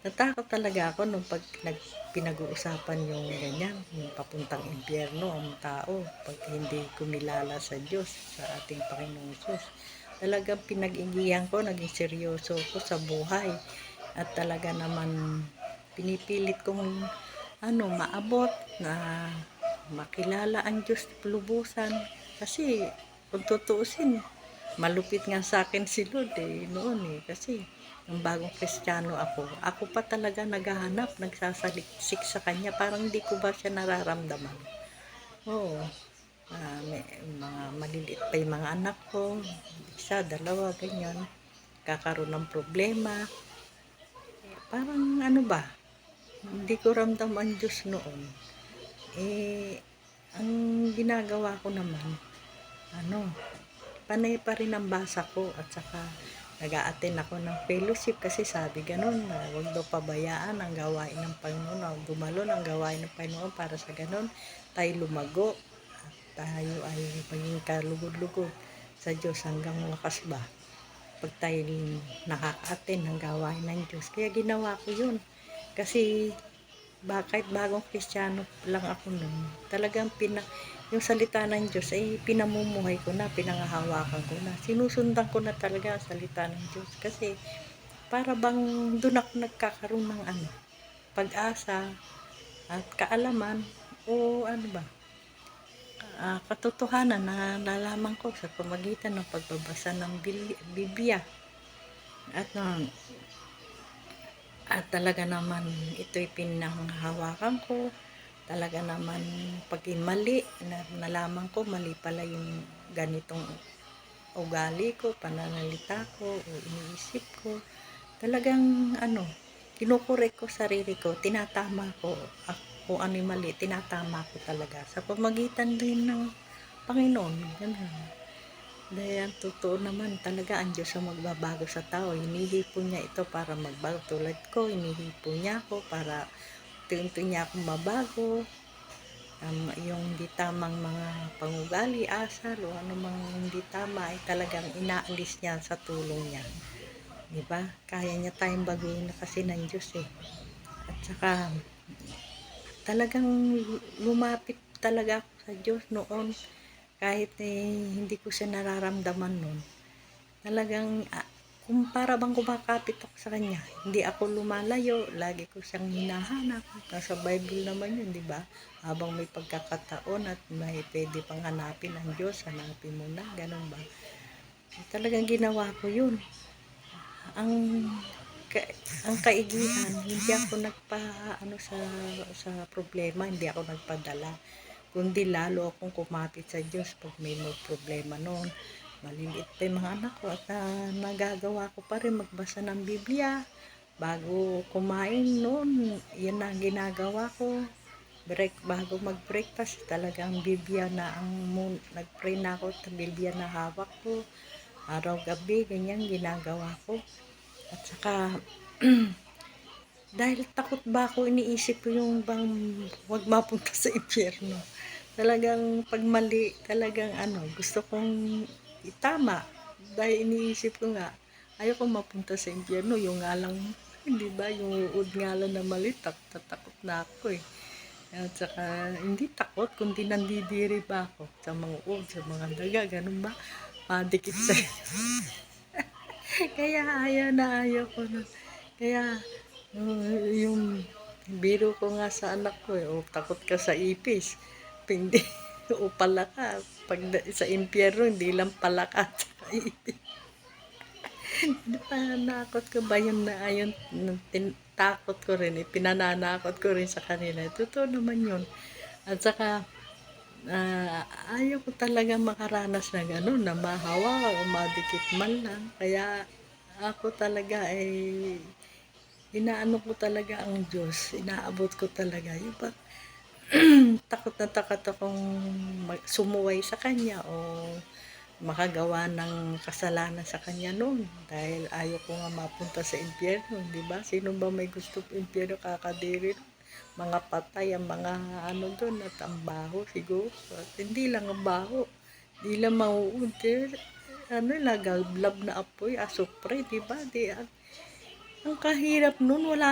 Natakot talaga ako nung pinag-uusapan yung ganyan, yung papuntang impyerno ang tao pag hindi kumilala sa Diyos, sa ating Panginoong Diyos. Talagang pinag-igihan ko, naging seryoso ko sa buhay at talaga naman pinipilit kong maabot na makilala ang Diyos lubusan. Kasi kung tutuusin, malupit nga sa akin si Lord noon kasi nung bagong Kristiyano ako pa talaga naghahanap, nagsasaliksik sa Kanya, parang hindi ko ba siya nararamdaman. Oo, may mga maliliit pa yung mga anak ko, isa, dalawa, ganyan, kakaroon ng problema. Parang ba, hindi ko ramdam ang Diyos noon. Ang ginagawa ko naman, ano, panay pa rin ang basa ko at saka nag-a-attend ako ng fellowship kasi sabi ganun na huwag daw pabayaan ang gawain ng Panginoon, gumalon ang gawain ng Panginoon para sa ganun tayo lumago at tayo ay maging kalugod-lugod sa Diyos hanggang wakas ba pag tayo nakaka-attend ng gawain ng Diyos. Kaya ginawa ko yun kasi kahit bagong Kristiyano lang ako noon, talagang yung salita ng Diyos ay pinamumuhay ko na, pinangahawakan ko na. Sinusundan ko na talaga ang salita ng Diyos kasi para bang doon ako nagkakaroon ng pag-asa at kaalaman o katotohanan na nalaman ko sa pamagitan ng pagbabasa ng Biblia. At talaga naman ito'y pinanghahawakan ko. Talaga naman pag mali, nalaman ko mali pala yung ganitong ugali ko, pananalita ko, o iniisip ko. Talagang kinukorek ko sarili ko, tinatama ko kung ano yung mali, tinatama ko talaga. Sa pamagitan din ng Panginoon, ganun. Dahil ang totoo naman talaga ang Diyos ang magbabago sa tao. Hinihipon niya ito para magbago. Tulad ko, hinihipon niya ako para unti-unti niya akong mabago. Yung hindi tamang mga pangugali, asal o anumang hindi tama ay talagang inaalis niya sa tulong niya. Diba? Kaya niya tayong baguhin na kasi ng Diyos At saka talagang lumapit talaga ako sa Diyos noon kahit hindi ko siya nararamdaman noon. Talagang kung para bang kumakapit ako sa Kanya, hindi ako lumalayo, lagi ko siyang hinahanap. Nasa Bible naman yun, di ba? Habang may pagkakataon at may pwede pang hanapin ang Diyos, hanapin mo na, ganun ba? Talagang ginawa ko yun. Ang ang kaigihan, hindi ako sa problema, hindi ako nagpadala, kundi lalo akong kumapit sa Diyos pag may problema noon. Maliliit pa yung mga anak ko at nagagawa ko pa rin magbasa ng Biblia bago kumain noon. Yan ang ginagawa ko. Bago mag-breakfast, talagang Biblia na nag-pray na ako at Biblia na hawak ko. Araw-gabi, ganyan ginagawa ko. At saka, dahil takot ba ako, iniisip ko yung bang wag mapunta sa impyerno. Talagang pag mali, talagang gusto kong itama. Dahil iniisip ko nga, ayoko mapunta sa impyerno. Yung nga lang, hindi ba, yung uod nga lang na mali, takot na ako At saka, hindi takot, kundi nandidiri ba ako sa mga uod, sa mga daga, ganun ba? Madikit sa Kaya ayaw ko na. Kaya yung biro ko nga sa anak ko takot ka sa ipis. Hindi, o pala ka. Pag sa impyerno, hindi lang pala ka at ipis. Nanakot ko ba yun na ayun, takot ko rin pinananakot ko rin sa kanila. Totoo naman yun. At saka, ayaw ko talaga makaranas na gano'n, na mahawa o madikit man lang. Kaya ako talaga inaano ko talaga ang Diyos, inaabot ko talaga. Yung takot na takot akong sumuway sa Kanya o makagawa ng kasalanan sa Kanya noon. Dahil ayaw ko nga mapunta sa impyerno, di ba? Sino ba may gusto impyerno, kakadiri mga patay ang mga doon at ang baho siguro. At hindi lang ang baho, hindi lang mauud lagablab na apoy, asupre, di ba? Ang kahirap nun, wala